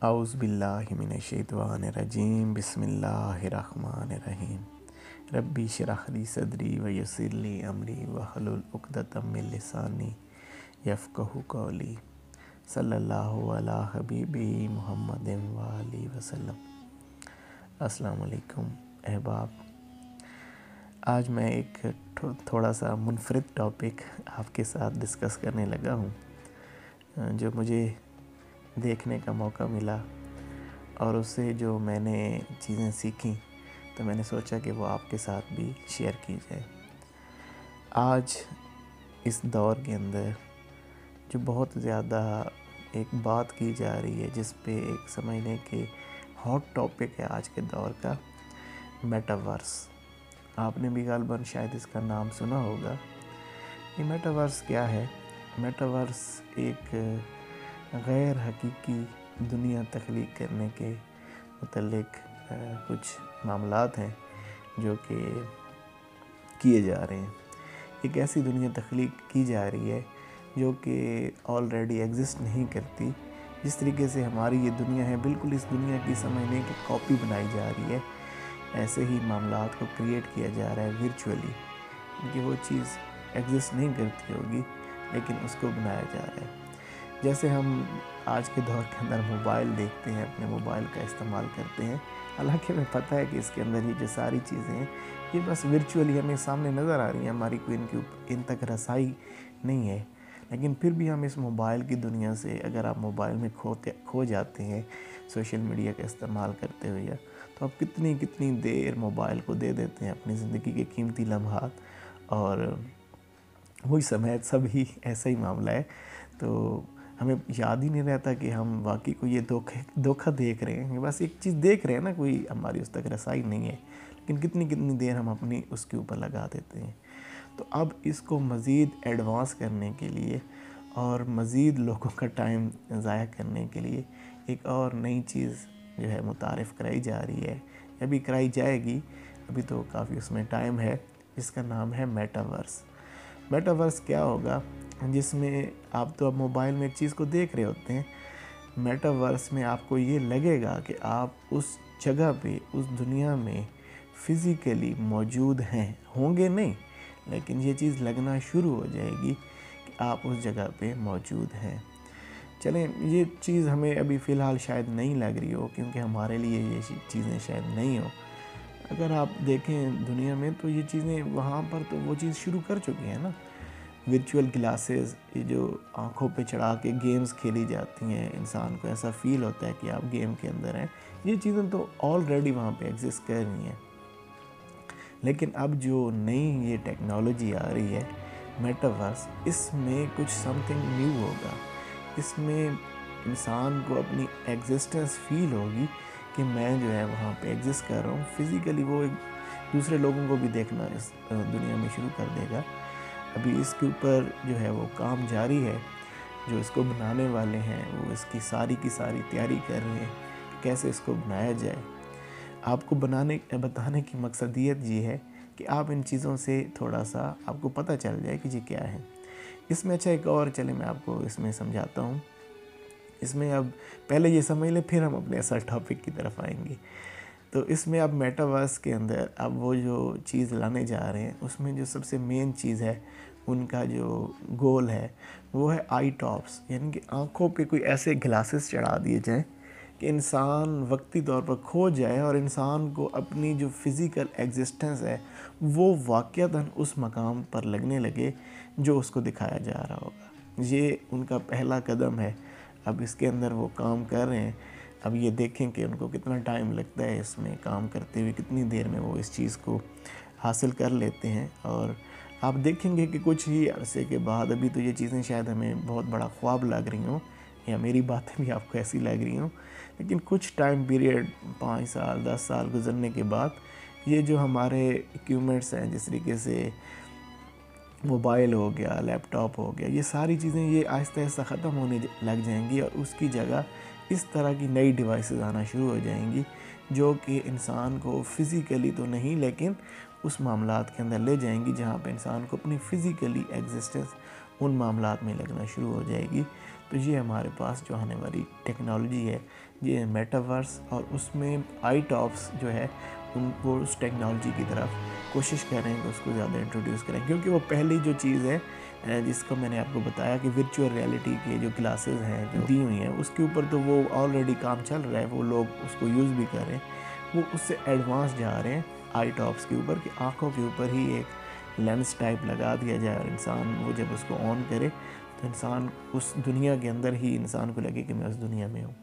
औज़ुबिल्लाहिमिनश्शैतानिर्रजीम बिस्मिल्लाहिर्रहमानिर्रहीम रब्बी इश्रह ली सदरी व यस्सिर ली अमरी वहलुल उक़दतम मिन लिसानी यफ़क़हू क़ौली सल्लल्लाहु अला हबीबी मुहम्मदिन व आलिहि वसल्लम। अस्सलामु अलैकुम अहबाब। आज मैं एक थोड़ा सा मुनफरिद टॉपिक आपके साथ डिस्कस करने लगा हूँ, जो मुझे देखने का मौका मिला और उससे जो मैंने चीज़ें सीखी तो मैंने सोचा कि वो आपके साथ भी शेयर की जाए। आज इस दौर के अंदर जो बहुत ज़्यादा एक बात की जा रही है, जिस पे एक समझ लें कि हॉट टॉपिक है आज के दौर का, मेटावर्स। आपने भी गालबन शायद इसका नाम सुना होगा। ये मेटावर्स क्या है? मेटावर्स एक गैर हकीकी दुनिया तख्लीक करने के मुतल्लिक कुछ मामलात हैं जो कि किए जा रहे हैं। एक ऐसी दुनिया तख्लीक की जा रही है जो कि ऑलरेडी एग्जिस्ट नहीं करती। जिस तरीके से हमारी ये दुनिया है, बिल्कुल इस दुनिया की समझने की कॉपी बनाई जा रही है। ऐसे ही मामलात को क्रिएट किया जा रहा है वर्चुअली, क्योंकि वो चीज़ एग्जिस्ट नहीं करती होगी लेकिन उसको बनाया जा रहा है। जैसे हम आज के दौर के अंदर मोबाइल देखते हैं, अपने मोबाइल का इस्तेमाल करते हैं, हालांकि हमें पता है कि इसके अंदर ये जो सारी चीज़ें हैं ये बस वर्चुअली हमें सामने नज़र आ रही हैं, हमारी कोई इन तक रसाई नहीं है। लेकिन फिर भी हम इस मोबाइल की दुनिया से, अगर आप मोबाइल में खो जाते हैं सोशल मीडिया का इस्तेमाल करते हुए, तो आप कितनी देर मोबाइल को दे देते हैं अपनी ज़िंदगी के कीमती लम्हात। और वही समय सभी ऐसा ही मामला है, तो हमें याद ही नहीं रहता कि हम वाकई को ये धोखा देख रहे हैं। बस एक चीज़ देख रहे हैं ना, कोई हमारी उस तक रसाई नहीं है, लेकिन कितनी देर हम अपनी उसके ऊपर लगा देते हैं। तो अब इसको मज़ीद एडवांस करने के लिए और मज़ीद लोगों का टाइम ज़ाया करने के लिए एक और नई चीज़ जो है मुतारिफ़ कराई जा रही है, अभी कराई जाएगी, अभी तो काफ़ी उसमें टाइम है। इसका नाम है मेटावर्स। मेटावर्स क्या होगा? जिसमें आप तो अब मोबाइल में एक चीज़ को देख रहे होते हैं, मेटावर्स में आपको ये लगेगा कि आप उस जगह पे, उस दुनिया में फ़िज़िकली मौजूद हैं। होंगे नहीं, लेकिन ये चीज़ लगना शुरू हो जाएगी कि आप उस जगह पे मौजूद हैं। चलें, ये चीज़ हमें अभी फ़िलहाल शायद नहीं लग रही हो, क्योंकि हमारे लिए ये चीज़ें शायद नहीं हो। अगर आप देखें दुनिया में, तो ये चीज़ें वहाँ पर तो वो चीज़ शुरू कर चुकी हैं ना। वर्चुअल ग्लासेस, ये जो आँखों पे चढ़ा के गेम्स खेली जाती हैं, इंसान को ऐसा फ़ील होता है कि आप गेम के अंदर हैं। ये चीज़ें तो ऑलरेडी वहाँ पे एग्जिस्ट कर रही हैं, लेकिन अब जो नई ये टेक्नोलॉजी आ रही है मेटावर्स, इसमें कुछ समथिंग न्यू होगा। इसमें इंसान को अपनी एग्जिस्टेंस फ़ील होगी कि मैं जो है वहाँ पे एग्जिस्ट कर रहा हूँ फ़िज़िकली। वो एक दूसरे लोगों को भी देखना इस दुनिया में शुरू कर देगा। अभी इसके ऊपर जो है वो काम जारी है। जो इसको बनाने वाले हैं वो इसकी सारी की सारी तैयारी कर रहे हैं, कैसे इसको बनाया जाए। आपको बताने की मकसदियत ये है कि आप इन चीज़ों से थोड़ा सा आपको पता चल जाए कि ये क्या है। इसमें अच्छा एक और, चले मैं आपको इसमें समझाता हूँ। इसमें अब पहले ये समझ लें, फिर हम अपने असल टॉपिक की तरफ आएंगे। तो इसमें अब मेटावर्स के अंदर अब वो जो चीज़ लाने जा रहे हैं, उसमें जो सबसे मेन चीज़ है, उनका जो गोल है वो है आई टॉप्स, यानी कि आँखों पे कोई ऐसे ग्लासेस चढ़ा दिए जाएं कि इंसान वक्ती तौर पर खो जाए और इंसान को अपनी जो फ़िज़िकल एग्जिस्टेंस है वो वाक़तन उस मकाम पर लगने लगे जो उसको दिखाया जा रहा होगा। ये उनका पहला कदम है। अब इसके अंदर वो काम कर रहे हैं। अब ये देखें कि उनको कितना टाइम लगता है इसमें काम करते हुए, कितनी देर में वो इस चीज़ को हासिल कर लेते हैं। और आप देखेंगे कि कुछ ही अरसे के बाद, अभी तो ये चीज़ें शायद हमें बहुत बड़ा ख्वाब लग रही हों, या मेरी बातें भी आपको ऐसी लग रही हों, लेकिन कुछ टाइम पीरियड 5 साल 10 साल गुजरने के बाद ये जो हमारे इक्विपमेंट्स हैं, जिस तरीके से मोबाइल हो गया, लैपटॉप हो गया, ये सारी चीज़ें ये आहिस्ता आहिस्ता ख़त्म होने लग जाएंगी और उसकी जगह इस तरह की नई डिवाइसेस आना शुरू हो जाएंगी जो कि इंसान को फ़िज़िकली तो नहीं, लेकिन उस मामलात के अंदर ले जाएंगी जहाँ पे इंसान को अपनी फ़िज़िकली एग्जिस्टेंस उन मामलात में लगना शुरू हो जाएगी। तो ये हमारे पास जो आने वाली टेक्नोलॉजी है ये मेटावर्स, और उसमें आई टॉप्स जो है उनको उस टेक्नोलॉजी की तरफ कोशिश करें कि उसको ज़्यादा इंट्रोड्यूस करें, क्योंकि वो पहली जो चीज़ है जिसको मैंने आपको बताया कि वर्चुअल रियलिटी के जो ग्लासेस हैं जो दी हुई हैं उसके ऊपर तो वो ऑलरेडी काम चल रहा है, वो लोग उसको यूज़ भी कर रहे हैं। वो उससे एडवांस जा रहे हैं आई टॉप्स के ऊपर कि आँखों के ऊपर ही एक लेंस टाइप लगा दिया जाए और इंसान वो जब उसको ऑन करे तो इंसान उस दुनिया के अंदर ही इंसान को लगे कि मैं उस दुनिया में हूँ।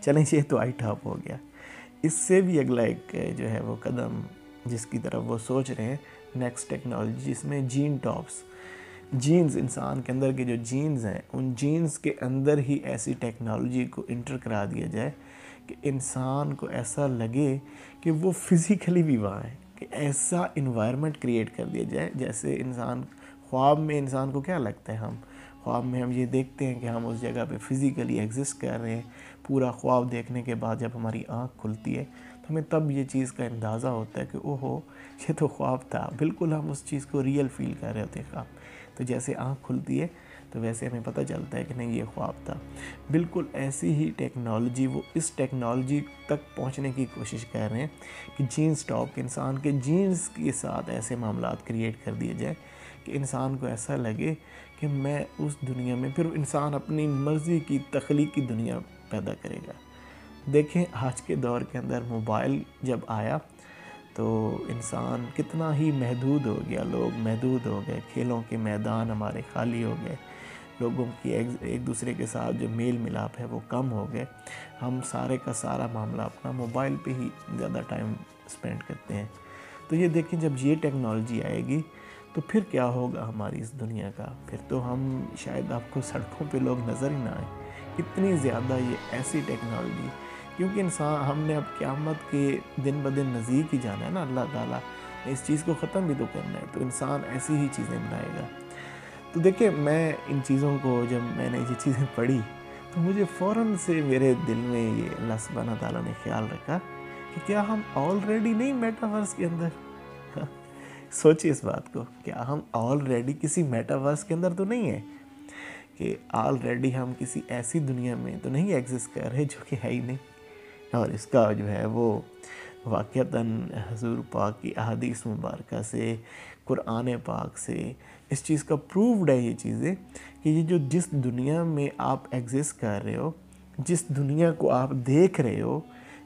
चलें, ये तो आई टॉप हो गया। इससे भी अगला एक जो है वो कदम जिसकी तरफ वो सोच रहे हैं नेक्स्ट टेक्नोलॉजी, जिसमें जीन टॉप्स, जीन्स, इंसान के अंदर के जो जीन्स हैं उन जीन्स के अंदर ही ऐसी टेक्नोलॉजी को इंटर करा दिया जाए कि इंसान को ऐसा लगे कि वो फिज़िकली भी वहाँ है, कि ऐसा इन्वायरमेंट क्रिएट कर दिया जाए जैसे इंसान ख्वाब में, इंसान को क्या लगता है, हम ख्वाब में हम ये देखते हैं कि हम उस जगह पे फ़िज़िकली एग्जिस्ट कर रहे हैं। पूरा ख्वाब देखने के बाद जब हमारी आँख खुलती है तो हमें तब ये चीज़ का अंदाज़ा होता है कि ओहो ये तो ख्वाब था, बिल्कुल हम उस चीज़ को रियल फील कर रहे होते हैं ख्वाब। तो जैसे आँख खुलती है तो वैसे हमें पता चलता है कि नहीं ये ख्वाब था। बिल्कुल ऐसी ही टेक्नोलॉजी, वो इस टेक्नोलॉजी तक पहुंचने की कोशिश कर रहे हैं कि जीन्स टॉप, इंसान के जीन्स के साथ ऐसे मामलात क्रिएट कर दिए जाए कि इंसान को ऐसा लगे कि मैं उस दुनिया में, फिर इंसान अपनी मर्ज़ी की तख्लीकी दुनिया पैदा करेगा। देखें आज के दौर के अंदर मोबाइल जब आया तो इंसान कितना ही महदूद हो गया, लोग महदूद हो गए, खेलों के मैदान हमारे खाली हो गए, लोगों की एक दूसरे के साथ जो मेल मिलाप है वो कम हो गए। हम सारे का सारा मामला अपना मोबाइल पे ही ज़्यादा टाइम स्पेंड करते हैं। तो ये देखें जब ये टेक्नोलॉजी आएगी तो फिर क्या होगा हमारी इस दुनिया का, फिर तो हम शायद आपको सड़कों पे लोग नज़र ही ना आए, इतनी ज़्यादा ये ऐसी टेक्नोलॉजी, क्योंकि इंसान हमने अब क़यामत के दिन ब दिन नज़दीक ही जाना है ना, अल्लाह ताला ने इस चीज़ को ख़त्म भी तो करना है, तो इंसान ऐसी ही चीज़ें बनाएगा। तो देखिए मैं इन चीज़ों को जब मैंने ये चीज़ें पढ़ी तो मुझे फ़ौरन से मेरे दिल में ये अल्लाह सुब्हाना ताला ने ख्याल रखा कि क्या हम ऑलरेडी नहीं मेटावर्स के अंदर। सोचिए इस बात को, क्या हम ऑलरेडी किसी मेटावर्स के अंदर तो नहीं है, कि ऑलरेडी हम किसी ऐसी दुनिया में तो नहीं एग्जिस्ट कर रहे जो कि है ही नहीं। और इसका जो है वो वाक़तन हुज़ूर पाक की अहादीस मुबारक से, कुरान पाक से इस चीज़ का प्रूव्ड है ये चीज़ें कि ये जो जिस दुनिया में आप एग्जिस्ट कर रहे हो, जिस दुनिया को आप देख रहे हो,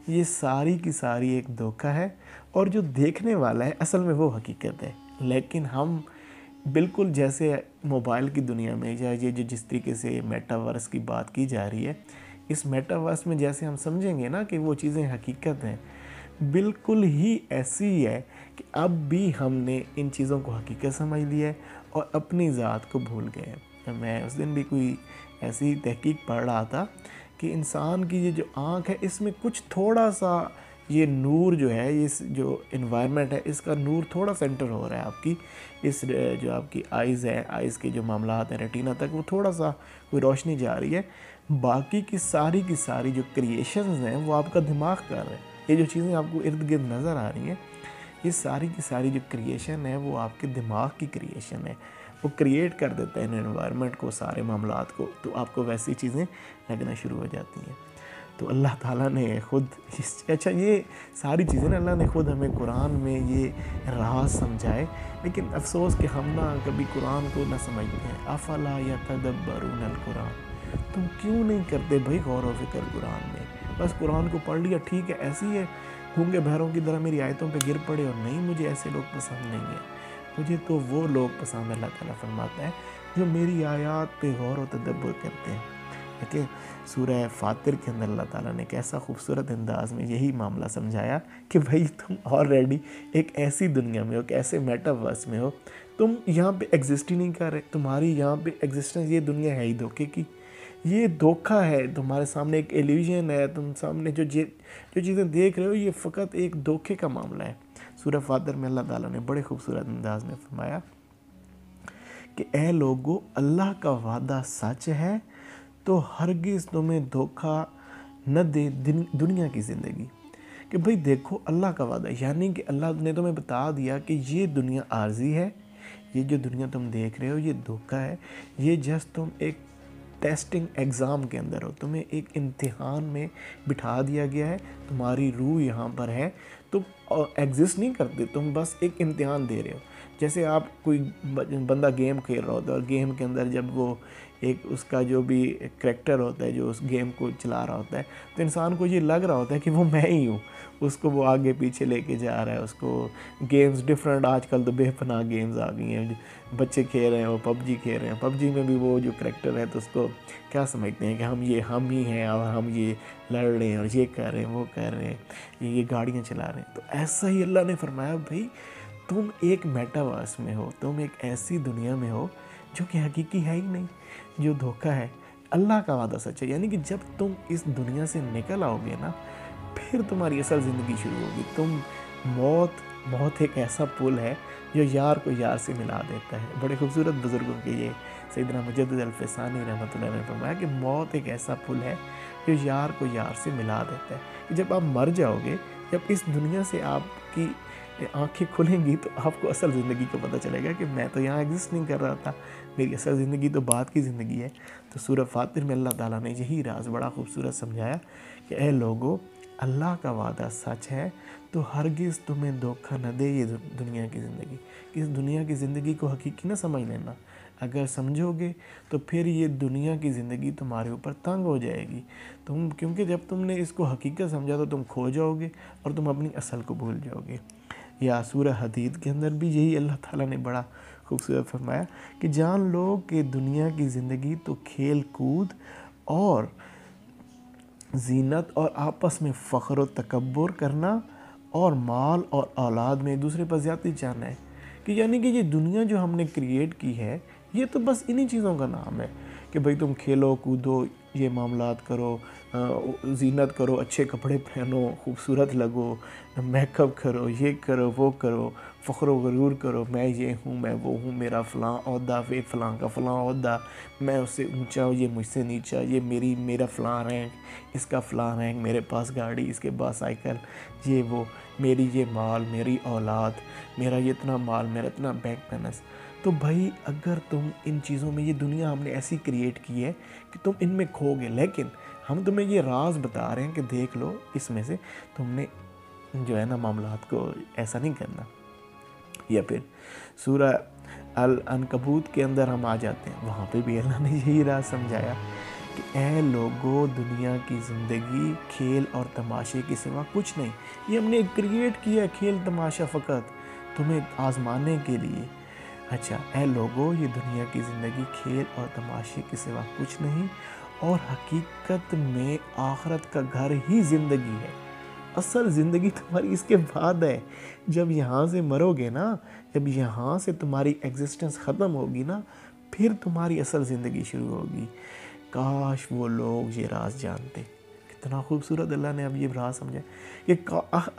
ये सारी की सारी एक धोखा है, और जो देखने वाला है असल में वो हकीकत है। लेकिन हम बिल्कुल जैसे मोबाइल की दुनिया में या ये जो जिस तरीके से मेटावर्स की बात की जा रही है, इस मेटावर्स में जैसे हम समझेंगे ना कि वो चीज़ें हकीकत हैं, बिल्कुल ही ऐसी ही है कि अब भी हमने इन चीज़ों को हकीकत समझ लिया है और अपनी ज़ात को भूल गए हैं। तो मैं उस दिन भी कोई ऐसी तहकीक पढ़ रहा था कि इंसान की ये जो आँख है इसमें कुछ थोड़ा सा ये नूर जो है, इस जो इन्वायरमेंट है इसका नूर थोड़ा सा एंटर हो रहा है आपकी इस जो आपकी आइज़ है, आइज़ के जो मामलात हैं रेटिना तक, वो थोड़ा सा कोई रोशनी जा रही है। बाकी की सारी जो क्रिएशंस हैं वो आपका दिमाग कर रहे हैं। ये जो चीज़ें आपको इर्द गिर्द नज़र आ रही हैं, ये सारी की सारी जो क्रिएशन है वो आपके दिमाग की क्रिएशन है। वो क्रिएट कर देता है इन एनवायरनमेंट को, सारे मामलात को, तो आपको वैसी चीज़ें लगना शुरू हो जाती हैं। तो अल्लाह ताला ने खुद अच्छा ये सारी चीज़ें ना अल्लाह ने खुद हमें कुरान में ये राज समझाए, लेकिन अफसोस कि हम ना कभी कुरान को ना समझते हैं। अफला यतदब्बरूनल कुरान, तुम क्यों नहीं करते भाई गौर व फिक्र कुरान में? बस कुरान को पढ़ लिया, ठीक है, ऐसी है गूंगे बहरों की तरह मेरी आयतों पे गिर पड़े, और नहीं मुझे ऐसे लोग पसंद नहीं है, मुझे तो वो लोग पसंद, अल्लाह ताला फरमाता है, जो मेरी आयत पे गौर व तदब्बर करते हैं। देखिए सूरह फातिर के अंदर अल्लाह ताला ने कैसा खूबसूरत अंदाज में यही मामला समझाया कि भाई तुम ऑलरेडी एक ऐसी दुनिया में हो, एक ऐसे मेटावर्स में हो, तुम यहाँ पे एग्जिस्ट ही नहीं कर रहे, तुम्हारी यहाँ पे एग्जिस्टेंस, ये दुनिया है ही धोखे की, ये धोखा है, तुम्हारे सामने एक एल्यूजन है, तुम सामने जो चीज़ें देख रहे हो ये फ़कत एक धोखे का मामला है। सूरह फातिर में अल्लाह ताला ने बड़े खूबसूरत अंदाज में फरमाया कि ए लोगो, अल्लाह का वादा सच है तो हरगिज़ तुम्हें धोखा न दे दुनिया की ज़िंदगी। कि भाई देखो अल्लाह का वादा, यानी कि अल्लाह ने तुम्हें बता दिया कि ये दुनिया आर्जी है, ये जो दुनिया तुम देख रहे हो ये धोखा है, ये जस्ट तुम एक टेस्टिंग एग्ज़ाम के अंदर हो, तुम्हें एक इम्तिहान में बिठा दिया गया है, तुम्हारी रूह यहाँ पर है, तुम एग्जिस्ट नहीं करते, तुम बस एक इम्तिहान दे रहे हो। जैसे आप कोई बंदा गेम खेल रहा होता है और गेम के अंदर जब वो एक उसका जो भी करैक्टर होता है जो उस गेम को चला रहा होता है, तो इंसान को ये लग रहा होता है कि वो मैं ही हूँ, उसको वो आगे पीछे लेके जा रहा है। उसको गेम्स डिफरेंट, आजकल तो बेपनाह गेम्स आ गई हैं, बच्चे खेल रहे हैं, वो पबजी खेल रहे हैं, पबजी में भी वो जो करैक्टर है तो उसको क्या समझते हैं कि हम ही हैं और हम ये लड़ रहे हैं और ये कर रहे हैं, वो कर रहे हैं, ये गाड़ियाँ चला रहे हैं। तो ऐसा ही अल्लाह ने फरमाया, भाई तुम एक मेटावर्स में हो, तुम एक ऐसी दुनिया में हो जो कि हकीकी है ही नहीं, जो धोखा है। अल्लाह का वादा सच है, यानी कि जब तुम इस दुनिया से निकल आओगे ना, फिर तुम्हारी असल ज़िंदगी शुरू होगी। मौत एक ऐसा पुल है जो यार को यार से मिला देता है। बड़े खूबसूरत बुज़ुर्गों के ये सैयदना मुजद्दिद अल-फ़सानी रहमतुल्लाह अलैह ने फरमाया कि मौत एक ऐसा पुल है जो यार को यार से मिला देता है कि जब आप मर जाओगे, जब इस दुनिया से आपकी आंखें खुलेंगी तो आपको असल ज़िंदगी का पता चलेगा कि मैं तो यहाँ एग्जिस्ट नहीं कर रहा था, मेरी असल ज़िंदगी तो बाद की ज़िंदगी है। तो सूरह फातिर में अल्लाह ताला ने यही राज बड़ा खूबसूरत समझाया कि ए लोगो, अल्लाह का वादा सच है, तो हरगिज़ तुम्हें धोखा न दे ये दुनिया की ज़िंदगी। इस दुनिया की ज़िंदगी को हकीकी न समझ लेना, अगर समझोगे तो फिर ये दुनिया की ज़िंदगी तुम्हारे ऊपर तंग हो जाएगी। क्योंकि जब तुमने इसको हकीकत समझा तो तुम खो जाओगे और तुम अपनी असल को भूल जाओगे। या सूरह हदीद के अंदर भी यही अल्लाह ताला ने बड़ा खूबसूरत फरमाया कि जान लो कि दुनिया की ज़िंदगी तो खेल कूद और ज़ीनत और आपस में फ़ख्र व तकब्बुर करना और माल और औलाद में एक दूसरे पर ज़्यादती चाहना है। कि यानी कि ये दुनिया जो हमने क्रिएट की है, ये तो बस इन्हीं चीज़ों का नाम है कि भाई तुम खेलो कूदो, ये मामलात करो, ज़ीनत करो, अच्छे कपड़े पहनो, खूबसूरत लगो, मेकअप करो, ये करो, वो करो, फ़ख्र व गुरूर करो, मैं ये हूँ, मैं वो हूँ, मेरा फ़लाँ ओहदा, वे फ़लाँ का फ़लाँ ओहदा, मैं उससे ऊंचा हूँ, ये मुझसे नीचा, ये मेरा फ़लाँ रैंक, इसका फ़लाँ रैंक, मेरे पास गाड़ी, इसके पास साइकिल, ये वो, मेरी ये माल, मेरी औलाद, मेरा ये इतना माल, मेरा इतना बैंक बैलेंस। तो भाई अगर तुम इन चीज़ों में, ये दुनिया हमने ऐसी क्रिएट की है कि तुम इनमें खोगे, लेकिन हम तुम्हें ये राज बता रहे हैं कि देख लो, इसमें से तुमने जो है ना मामलात को ऐसा नहीं करना। या फिर सूरह अल-अनकबूत के अंदर हम आ जाते हैं, वहाँ पे भी अल्लाह ने यही राज समझाया कि ए लोगो, दुनिया की ज़िंदगी खेल और तमाशे के सिवा कुछ नहीं। ये हमने क्रिएट किया खेल तमाशा फ़कत तुम्हें आजमाने के लिए। अच्छा, ए लोगो, ये दुनिया की ज़िंदगी खेल और तमाशे के सिवा कुछ नहीं और हकीकत में आखिरत का घर ही ज़िंदगी है। असल ज़िंदगी तुम्हारी इसके बाद है। जब यहाँ से मरोगे ना, जब यहाँ से तुम्हारी एग्जिस्टेंस ख़त्म होगी ना, फिर तुम्हारी असल ज़िंदगी शुरू होगी। काश वो लोग ये राज जानते। कितना खूबसूरत अल्लाह ने अब ये राज समझा कि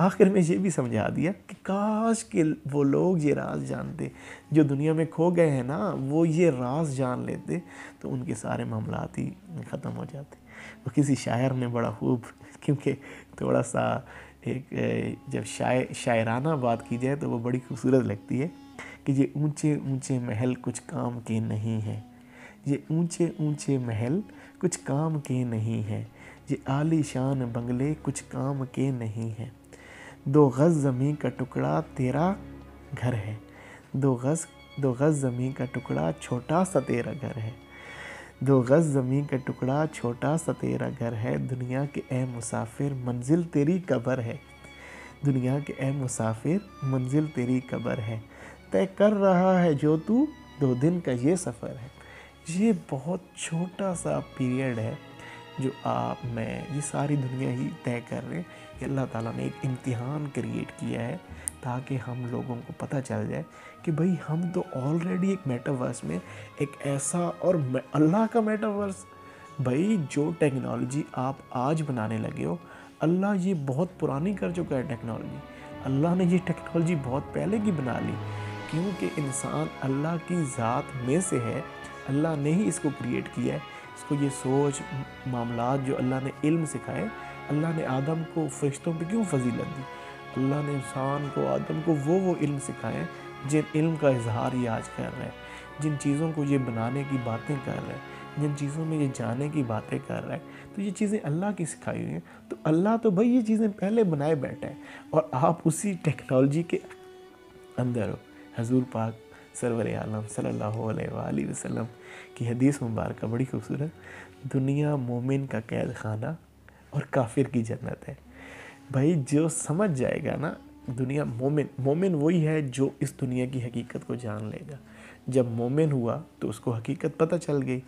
आखिर में ये भी समझा दिया कि काश के वो लोग ये राज जानते, जो दुनिया में खो गए हैं ना, वो ये राज जान लेते तो उनके सारे मामलात ही ख़त्म हो जाते। वो किसी शायर ने बड़ा खूब, क्योंकि थोड़ा सा एक जब शायराना बात की जाए तो वो बड़ी खूबसूरत लगती है कि ये ऊंचे ऊंचे महल कुछ काम के नहीं हैं, ये ऊंचे ऊंचे महल कुछ काम के नहीं हैं, ये आलीशान बंगले कुछ काम के नहीं हैं। 2 गज़ ज़मीं का टुकड़ा तेरा घर है, 2 गज़ ज़मीं का टुकड़ा छोटा सा तेरा घर है, 2 गज़ ज़मीं का टुकड़ा छोटा सा तेरा घर है। दुनिया के ए मुसाफिर मंजिल तेरी कब्र है, दुनिया के ए मुसाफिर मंजिल तेरी कब्र है। तय कर रहा है जो तू 2 दिन का ये सफ़र है। ये बहुत छोटा सा पीरियड है जो आप, मैं, ये सारी दुनिया ही तय कर रहे हैं। ये अल्लाह ताला ने एक इम्तिहान क्रिएट किया है ताकि हम लोगों को पता चल जाए कि भाई हम तो ऑलरेडी एक मेटावर्स में एक ऐसा, और अल्लाह का मेटावर्स, भाई जो टेक्नोलॉजी आप आज बनाने लगे हो, अल्लाह ये बहुत पुरानी कर चुका है टेक्नोलॉजी। अल्लाह ने ये टेक्नोलॉजी बहुत पहले की बना ली, क्योंकि इंसान अल्लाह की ज़ात में से है, अल्लाह ने ही इसको क्रिएट किया है। इसको ये सोच मामलात जो अल्लाह ने इल्म सिखाए, अल्लाह ने आदम को फरिश्तों पे क्यों फजीलत दी, अल्लाह ने इंसान को, आदम को वो इल्म सिखाए जिन इल्म का इजहार ये आज कर रहे हैं, जिन चीज़ों को ये बनाने की बातें कर रहे हैं, जिन चीज़ों में ये जाने की बातें कर रहा है, तो ये चीज़ें अल्लाह की सिखाई हुई हैं। तो अल्लाह तो भाई ये चीज़ें पहले बनाए बैठा है और आप उसी टेक्नोलॉजी के अंदर हो। हजूर पाक सरवर आलम सल्लल्लाहु अलैहि वसल्लम की हदीस मुबारक बड़ी खूबसूरत, दुनिया मोमिन का कैद खाना और काफिर की जन्नत है। भाई जो समझ जाएगा ना, दुनिया मोमिन वही है जो इस दुनिया की हकीकत को जान लेगा। जब मोमिन हुआ तो उसको हकीकत पता चल गई।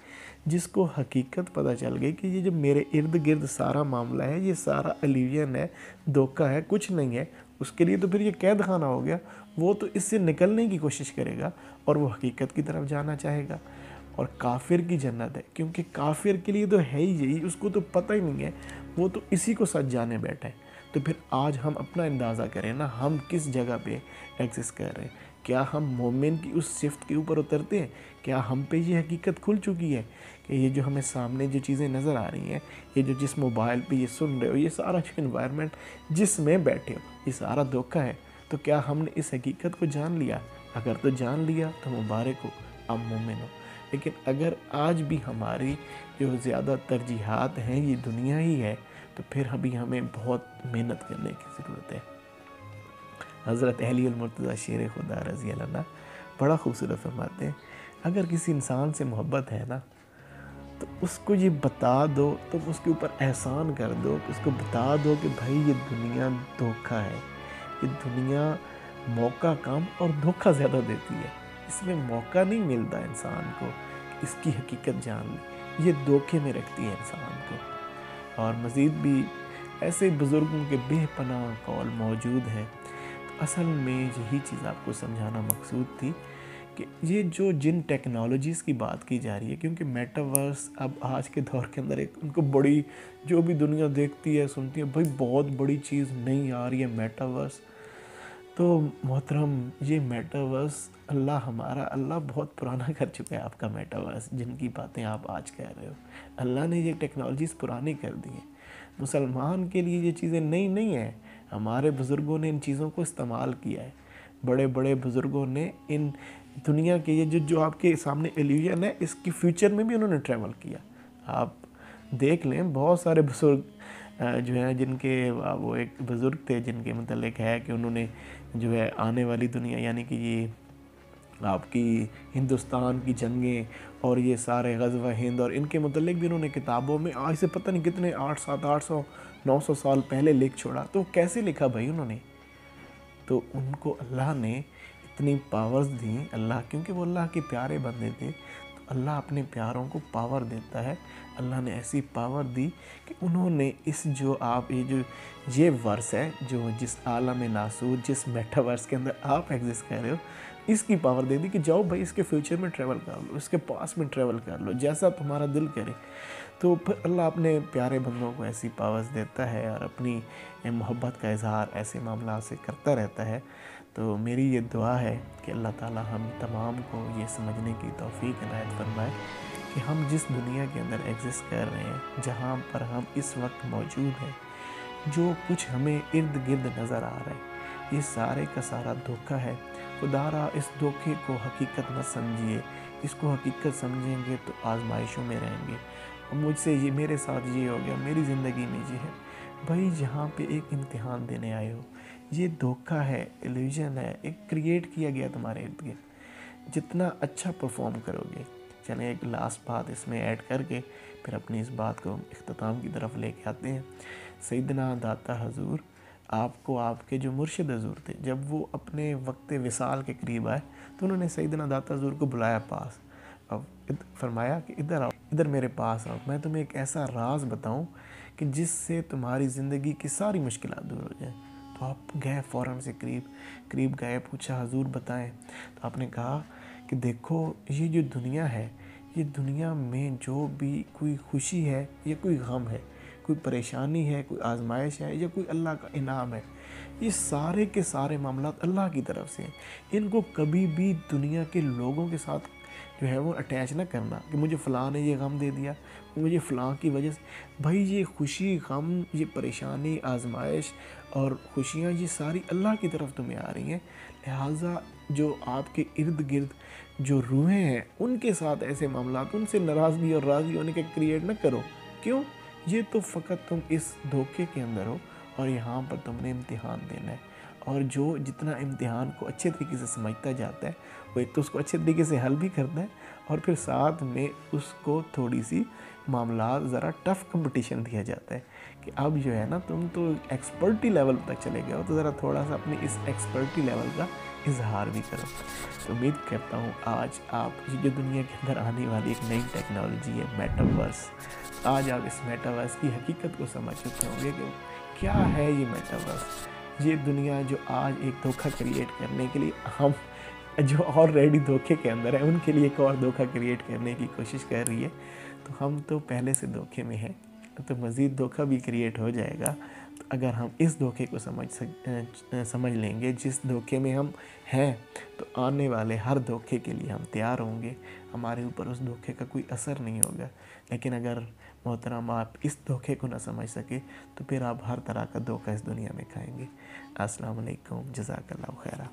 जिसको हकीकत पता चल गई कि ये जो मेरे इर्द गिर्द सारा मामला है, ये सारा इल्यूजन है, धोखा है, कुछ नहीं है, उसके लिए तो फिर ये कैद खाना हो गया। वो तो इससे निकलने की कोशिश करेगा और वो हकीकत की तरफ जाना चाहेगा। और काफिर की जन्नत है, क्योंकि काफिर के लिए तो है ही यही, उसको तो पता ही नहीं है, वो तो इसी को सच जाने बैठा है। तो फिर आज हम अपना अंदाज़ा करें ना, हम किस जगह पे एग्जिस्ट कर रहे हैं। क्या हम मोमिन की उस शिफ्ट के ऊपर उतरते हैं? क्या हम पे ये हकीकत खुल चुकी है कि ये जो हमें सामने जो चीज़ें नज़र आ रही हैं, ये जो जिस मोबाइल पे ये सुन रहे हो, ये सारा जो इन्वायरमेंट जिसमें बैठे हो, ये सारा धोखा है। तो क्या हमने इस हकीकत को जान लिया? अगर तो जान लिया तो मुबारक हो, आप मोमिन हो। लेकिन अगर आज भी हमारी जो ज़्यादा तरजीहात हैं ये दुनिया ही है, तो फिर अभी हमें बहुत मेहनत करने की ज़रूरत है। हज़रत अली मुर्तज़ा शेर खुदा रज़ी अल्लाह अन्हु बड़ा खूबसूरत फरमाते हैं, अगर किसी इंसान से मोहब्बत है ना, तो उसको ये बता दो, तो उसके ऊपर एहसान कर दो, उसको बता दो कि भाई ये दुनिया धोखा है, ये दुनिया मौका कम और धोखा ज़्यादा देती है। इसमें मौका नहीं मिलता इंसान को कि इसकी हकीकत जान ले, ये धोखे में रखती है इंसान को। और मज़ीद भी ऐसे बुज़ुर्गों के बेपनाह कौल मौजूद हैं। तो असल में यही चीज़ आपको समझाना मकसूद थी कि ये जो जिन टेक्नोलॉजीज़ की बात की जा रही है, क्योंकि मेटावर्स अब आज के दौर के अंदर एक उनको बड़ी, जो भी दुनिया देखती है सुनती है, भाई बहुत बड़ी चीज़ नहीं आ रही है मेटावर्स। तो मोहतरम, ये मेटावर्स अल्लाह बहुत पुराना कर चुका है आपका मेटावर्स, जिनकी बातें आप आज कह रहे हो। अल्लाह ने ये टेक्नोलॉजीज़ पुरानी कर दी हैं। मुसलमान के लिए ये चीज़ें नई नहीं है। हमारे बुज़ुर्गों ने इन चीज़ों को इस्तेमाल किया है। बड़े बड़े बुज़ुर्गों ने इन दुनिया के ये जो आपके सामने इल्यूजन है, इसकी फ्यूचर में भी उन्होंने ट्रैवल किया। आप देख लें, बहुत सारे बुज़ुर्ग जो हैं, जिनके वो एक बुज़ुर्ग थे जिनके मतलब है कि उन्होंने जो है आने वाली दुनिया, यानी कि ये आपकी हिंदुस्तान की जंगें और ये सारे ग़ज़वा हिंद और इनके मतलब भी उन्होंने किताबों में आज से पता नहीं कितने 800 साल पहले लिख छोड़ा। तो कैसे लिखा भाई उन्होंने? तो उनको अल्लाह ने इतनी पावर्स दी, अल्लाह, क्योंकि वो अल्लाह के प्यारे बंदे थे, तो अल्लाह अपने प्यारों को पावर देता है। अल्लाह ने ऐसी पावर दी कि उन्होंने इस जो आप ये वर्स है, जो जिस आलम नासूर, जिस मेटावर्स के अंदर आप एग्जिस्ट कर रहे हो, इसकी पावर दे दी कि जाओ भाई इसके फ्यूचर में ट्रैवल कर लो, इसके पास में ट्रैवल कर लो, जैसा तुम्हारा दिल करे। तो फिर अल्लाह अपने प्यारे बंदों को ऐसी पावर्स देता है और अपनी मोहब्बत का इजहार ऐसे मामला से करता रहता है। तो मेरी ये दुआ है कि अल्लाह ताला हम तमाम को ये समझने की तौफीक इनायत फरमाए कि हम जिस दुनिया के अंदर एग्जिस्ट कर रहे हैं, जहाँ पर हम इस वक्त मौजूद हैं, जो कुछ हमें इर्द गिर्द नज़र आ रहा है, ये सारे का सारा धोखा है। खुदारा इस धोखे को हकीकत मत समझिए, इसको हकीकत समझेंगे तो आजमाइशों में रहेंगे। और मुझसे ये, मेरे साथ ये हो गया, मेरी ज़िंदगी में ये है। भाई जहाँ पे एक इम्तिहान देने आए हो, ये धोखा है, इल्यूजन है, एक क्रिएट किया गया तुम्हारे इर्द गिर्द। जितना अच्छा परफॉर्म करोगे, चलें एक लास्ट बात इसमें ऐड करके फिर अपनी इस बात को इख्तिताम की तरफ लेके आते हैं। सैयदना दाता हजूर, आपको आपके जो मुर्शिद हजूर थे, जब वो अपने वक्त विसाल के करीब आए तो उन्होंने सैयदना दाता हजूर को बुलाया पास। अब फरमाया कि इधर आओ, इधर मेरे पास आओ, मैं तुम्हें एक ऐसा राज बताऊं कि जिससे तुम्हारी ज़िंदगी की सारी मुश्किलात दूर हो जाए। तो आप गए फ़ौरन से करीब गए, पूछा हजूर बताएं। तो आपने कहा कि देखो, ये जो दुनिया है, ये दुनिया में जो भी कोई खुशी है या कोई गम है, कोई परेशानी है, कोई आजमाइश है या कोई अल्लाह का इनाम है, ये सारे के सारे मामलात अल्लाह की तरफ से हैं। इनको कभी भी दुनिया के लोगों के साथ जो है वो अटैच ना करना कि मुझे फ़लाँ ने ये गम दे दिया, मुझे फ़लाँ की वजह से। भाई ये खुशी, गम, ये परेशानी, आजमाइश और खुशियाँ, ये सारी अल्लाह की तरफ तुम्हें आ रही हैं। लिहाजा जो आपके इर्द गिर्द जो रूहें हैं उनके साथ ऐसे मामला, उनसे नाराज़गी और राज़ी होने के क्रिएट ना करो। क्यों? ये तो फ़कत तुम इस धोखे के अंदर हो और यहाँ पर तुमने इम्तिहान देना है। और जो जितना इम्तिहान को अच्छे तरीके से समझता जाता है वो एक तो उसको अच्छे तरीके से हल भी करता है और फिर साथ में उसको थोड़ी सी मामला ज़रा टफ़ कंपटीशन दिया जाता है कि अब जो है ना तुम तो एक्सपर्टी लेवल तक चले गए हो, तो ज़रा थोड़ा सा अपनी इस एक्सपर्टी लेवल का इजहार भी करो। तो उम्मीद करता हूँ आज आप ये जो दुनिया के अंदर आने वाली एक नई टेक्नोलॉजी है मेटावर्स, आज आप इस मेटावर्स की हकीकत को समझ चुके होंगे कि क्या है ये मेटावर्स। ये दुनिया जो आज एक धोखा क्रिएट करने के लिए हम जो ऑलरेडी धोखे के अंदर है उनके लिए एक और धोखा क्रिएट करने की कोशिश कर रही है, तो हम तो पहले से धोखे में हैं, तो मज़ीद धोखा भी क्रिएट हो जाएगा। तो अगर हम इस धोखे को समझ लेंगे जिस धोखे में हम हैं, तो आने वाले हर धोखे के लिए हम तैयार होंगे, हमारे ऊपर उस धोखे का कोई असर नहीं होगा। लेकिन अगर मोहतरम आप इस धोखे को ना समझ सके तो फिर आप हर तरह का धोखा इस दुनिया में खाएंगे। अस्सलाम वालेकुम, जज़ाकल्लाहु खैरा।